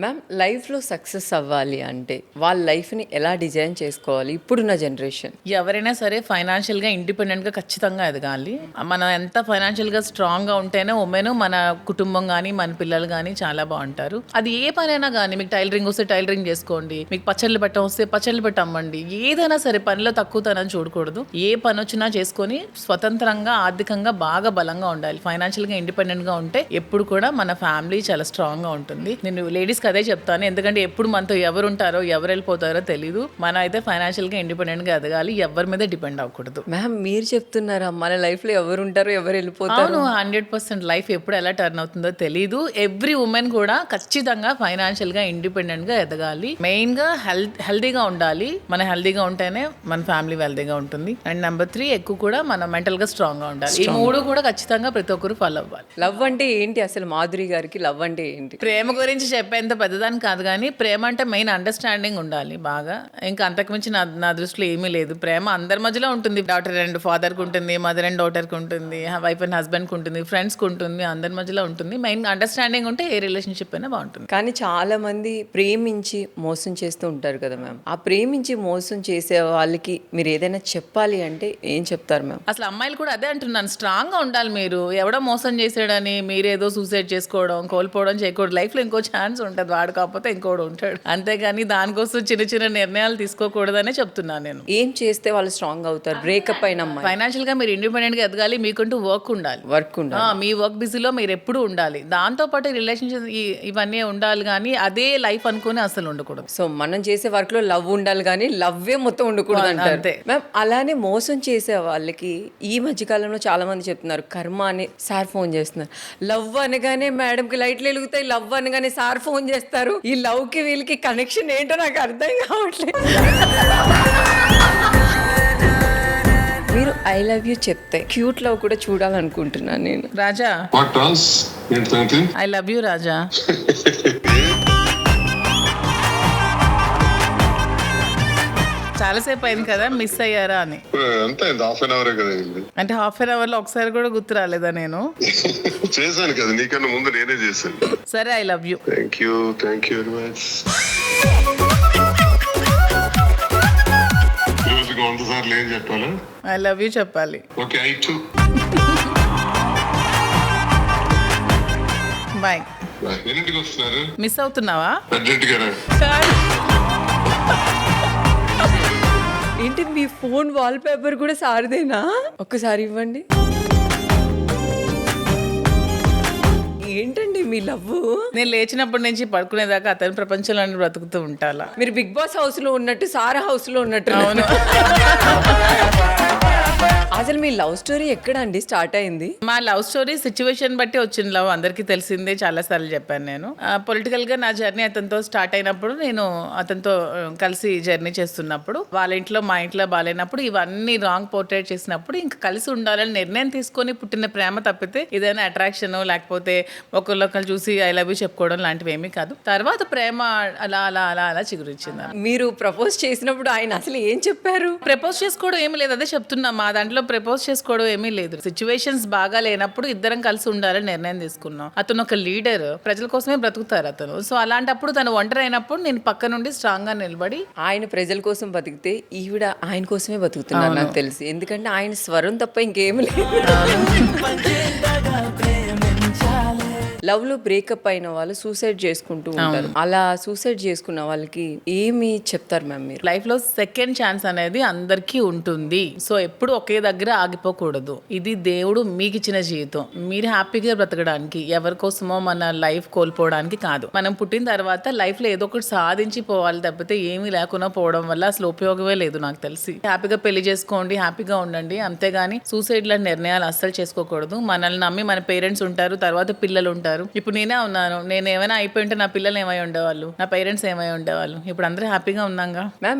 Ma'am లైఫ్లో success అవ్వాలి అంటే వాళ్ళ లైఫ్ని ఎలా డిజైన్ చేసుకోవాలి ఇప్పుడున్న జనరేషన్? ఎవరైనా సరే ఫైనాన్షియల్గా ఇండిపెండెంట్గా ఖచ్చితంగా ఎదగాలి. మనం ఎంత ఫైనాన్షియల్గా స్ట్రాంగ్గా ఉంటేనే ఉమెన్ మన కుటుంబం కానీ మన పిల్లలు కానీ చాలా బాగుంటారు. అది ఏ పనైనా కానీ, మీకు టైలరింగ్ వస్తే టైలరింగ్ చేసుకోండి, మీకు పచ్చళ్ళు పెట్టడం వస్తే పచ్చళ్ళు పెట్టి అమ్మండి. ఏదైనా సరే పనిలో తక్కువతనం చూడకూడదు. ఏ పని వచ్చినా చేసుకొని స్వతంత్రంగా ఆర్థికంగా బాగా బలంగా ఉండాలి. ఫైనాన్షియల్గా ఇండిపెండెంట్గా ఉంటే ఎప్పుడు కూడా మన ఫ్యామిలీ చాలా స్ట్రాంగ్గా ఉంటుంది. నేను లేడీస్కి అదే చెప్తాను, ఎందుకంటే ఎప్పుడు మనతో ఎవరు ఉంటారో ఎవరు వెళ్ళిపోతారో తెలీదు. మనం అయితే ఫైనాన్షియల్గా ఇండిపెండెంట్గా ఎదగాలి, ఎవరి మీద డిపెండ్ అవ్వకూడదు. మ్యామ్ మీరు చెప్తున్నారా మన లైఫ్లో ఎవరు ఉంటారో ఎవరు వెళ్ళిపోతారు? అవును, 100% లైఫ్ ఎప్పుడు ఎలా టర్న్ అవుతుందో తెలీదు. ఎవ్రీ ఉమెన్ కూడా ఖచ్చితంగా ఫైనాన్షియల్గా ఇండిపెండెంట్గా ఎదగాలి. మెయిన్గా హెల్దీగా ఉండాలి. మన హెల్దీగా ఉంటేనే మన ఫ్యామిలీ వెల్దీగా ఉంటుంది. అండ్ నెంబర్ 3 ఎక్కువ కూడా మనం మెంటల్గా స్ట్రాంగ్గా ఉండాలి. ఈ 3 కూడా ఖచ్చితంగా ప్రతి ఒక్కరు ఫాలో అవ్వాలి. లవ్ అంటే ఏంటి అసలు? మాధురి గారికి లవ్ అంటే ఏంటి? ప్రేమ గురించి చెప్పేంత పెద్దదాని కాదు, కానీ ప్రేమ అంటే మెయిన్ అండర్స్టాండింగ్ ఉండాలి బాగా. ఇంకా అంతకుమించి నా దృష్టిలో ఏమీ లేదు. ప్రేమ అందరి మధ్యలో ఉంటుంది. డాటర్ అండ్ ఫాదర్కి ఉంటుంది, మదర్ అండ్ డాటర్కి ఉంటుంది, వైఫ్ అండ్ హస్బెండ్కి ఉంటుంది, ఫ్రెండ్స్కి ఉంటుంది, అందరి మధ్యలో ఉంటుంది. మెయిన్ అండర్స్టాండింగ్ ఉంటే ఏ రిలేషన్షిప్ అయినా బాగుంటుంది. కానీ చాలా మంది ప్రేమించి మోసం చేస్తూ ఉంటారు కదా మ్యామ్. ఆ ప్రేమించి మోసం చేసే వాళ్ళకి మీరు ఏదైనా చెప్పాలి అంటే ఏం చెప్తారు మ్యామ్? అసలు అమ్మాయిలు కూడా అదే అంటున్నాను, స్ట్రాంగ్గా ఉండాలి. మీరు ఎవడో మోసం చేసాడని మీరేదో సూసైడ్ చేసుకోవడం, కోల్పోవడం చేయకూడదు. లైఫ్లో ఇంకో ఛాన్స్ ఉంటుంది, వాడు కాకపోతే ఇంకోడు ఉంటాడు. అంతేగాని దానికోసం చిన్న చిన్న నిర్ణయాలు తీసుకోకూడదనే చెప్తున్నాను నేను. ఏం చేస్తే వాళ్ళు స్ట్రాంగ్ అవుతారు బ్రేకప్ అయిన అమ్మాయి? ఫైనాన్షియల్గా మీరు ఇండిపెండెంట్గా ఎదగాలి, మీకంటూ వర్క్ ఉండాలి. మీ వర్క్ బిజీలో మీరు ఎప్పుడు ఉండాలి. దాంతోపాటు రిలేషన్షిప్ ఇవన్నీ ఉండాలి, కానీ అదే లైఫ్ అనుకుని అసలు ఉండకూడదు. సో మనం చేసే వర్క్ లో లవ్ ఉండాలి, కానీ లవ్వే మొత్తం ఉండకూడదు అంతే మ్యామ్. అలానే మోసం చేసే వాళ్ళకి ఈ మధ్య కాలంలో చాలా మంది చెప్తున్నారు కర్మ అని. సార్ ఫోన్ చేస్తున్నారు, లవ్ అనగానే మేడం కి లైట్లు వెలుగుతాయి, లవ్ అనగానే సార్ ఫోన్ చేస్తారు. ఈ లవ్ కి వీళ్ళకి కనెక్షన్ ఏంటో నాకు అర్థం కావట్లేదు. మీరు ఐ లవ్ యూ చెప్తే క్యూట్ లవ్ కూడా చూడాలనుకుంటున్నాను నేను. రాజా, ఐ లవ్ యూ రాజా. చాలాసేపు అయింది కదా, మిస్ అయ్యారా అని. అంటే హాఫ్ అన్ అవర్ లో ఒకసారి కూడా గుర్తు రాలేదా? నేను చేశాను కదా నీకన్నా ముందు, నేనే చేశాను. సరే, I love you. Thank you very much. రోజుకి 100 సార్లు ఏం చెప్పాలా? ఐ లవ్ యూ చెప్పాలి. Okay, I two. బాయ్. ఎన్నింటికి వస్తున్నారు? మిస్ అవుతున్నావా? అర్జెంట్ గా ఏంటి మీ ఫోన్ వాల్ పేపర్ కూడా సారిదేనా? ఒక్కసారి ఇవ్వండి. ఏంటండి మీ లవ్? నేను లేచినప్పటి నుంచి పడుకునేదాకా అతని ప్రపంచంలో బ్రతుకుతూ ఉంటాలా. మీరు బిగ్ బాస్ హౌస్ లో ఉన్నట్టు సారా హౌస్ లో ఉన్నట్టు. అవును. అసలు మీ లవ్ స్టోరీ ఎక్కడ అండి స్టార్ట్ అయింది? మా లవ్ స్టోరీ సిచ్యువేషన్ బట్టి వచ్చిన లవ్, అందరికీ తెలిసిందే, చాలా సార్లు చెప్పాను నేను. పొలిటికల్ గా నా జర్నీ అతనితో స్టార్ట్ అయినప్పుడు, నేను అతనితో కలిసి జర్నీ చేస్తున్నప్పుడు, వాళ్ళ ఇంట్లో మా ఇంట్లో బాగాలేనప్పుడు, ఇవన్నీ రాంగ్ పోర్ట్రేట్ చేసినప్పుడు ఇంకా కలిసి ఉండాలని నిర్ణయం తీసుకొని పుట్టిన ప్రేమ తప్పితే ఏదైనా అట్రాక్షన్ లేకపోతే ఒకళ్ళొకరు చూసి ఐ లవ్ యూ చెప్పుకోవడం లాంటివి ఏమీ కాదు. తర్వాత ప్రేమ అలా అలా అలా అలా చిగురించింది. మీరు ప్రపోజ్ చేసినప్పుడు ఆయన అసలు ఏం చెప్పారు? ప్రపోజ్ చేసుకోవడం ఏమీ లేదు, అదే చెప్తున్నా. మా దాంట్లో ప్రపోజ్ చేసుకోవడం ఏమీ లేదు. సిచ్యువేషన్స్ బాగా లేనప్పుడు ఇద్దరం కలిసి ఉండాలని నిర్ణయం తీసుకున్నాం. అతను ఒక లీడర్, ప్రజల కోసమే బ్రతుకుతారు అతను. సో అలాంటప్పుడు తను ఒంటరి అయినప్పుడు నేను పక్క నుండి స్ట్రాంగ్ గా నిలబడి, ఆయన ప్రజల కోసం బతికితే ఈవిడ ఆయన కోసమే బతుకుతున్నారు నాకు తెలిసి. ఎందుకంటే ఆయన స్వరం తప్ప ఇంకేమి లేదు. లవ్ లో బ్రేకప్ అయిన వాళ్ళు సూసైడ్ చేసుకుంటూ ఉంటారు. అలా సూసైడ్ చేసుకున్న వాళ్ళకి ఏమి చెప్తారు మ్యామ్ మీరు? లైఫ్ లో సెకండ్ ఛాన్స్ అనేది అందరికీ ఉంటుంది. సో ఎప్పుడు ఒకే దగ్గర ఆగిపోకూడదు. ఇది దేవుడు మీకు ఇచ్చిన జీవితం, మీరు హ్యాపీగా బ్రతకడానికి, ఎవరి కోసమో మన లైఫ్ కోల్పోవడానికి కాదు. మనం పుట్టిన తర్వాత లైఫ్ లో ఏదో ఒకటి సాధించి పోవాలి తప్పితే ఏమీ లేకుండా పోవడం వల్ల అసలు ఉపయోగమే లేదు నాకు తెలిసి. హ్యాపీగా పెళ్లి చేసుకోండి, హ్యాపీగా ఉండండి, అంతేగాని సూసైడ్ లాంటి నిర్ణయాలు అస్సలు చేసుకోకూడదు. మనల్ని నమ్మి మన పేరెంట్స్ ఉంటారు, తర్వాత పిల్లలు ఉంటారు. ఇప్పుడు నేనే ఉన్నాను, నేను ఏమైనా అయిపోయి ఉంటే నా పిల్లలు ఏమై ఉండేవాళ్ళు, నా పేరెంట్స్ ఏమై ఉండేవాళ్ళు. ఇప్పుడు అందరూ హ్యాపీగా ఉన్నాగా. మ్యామ్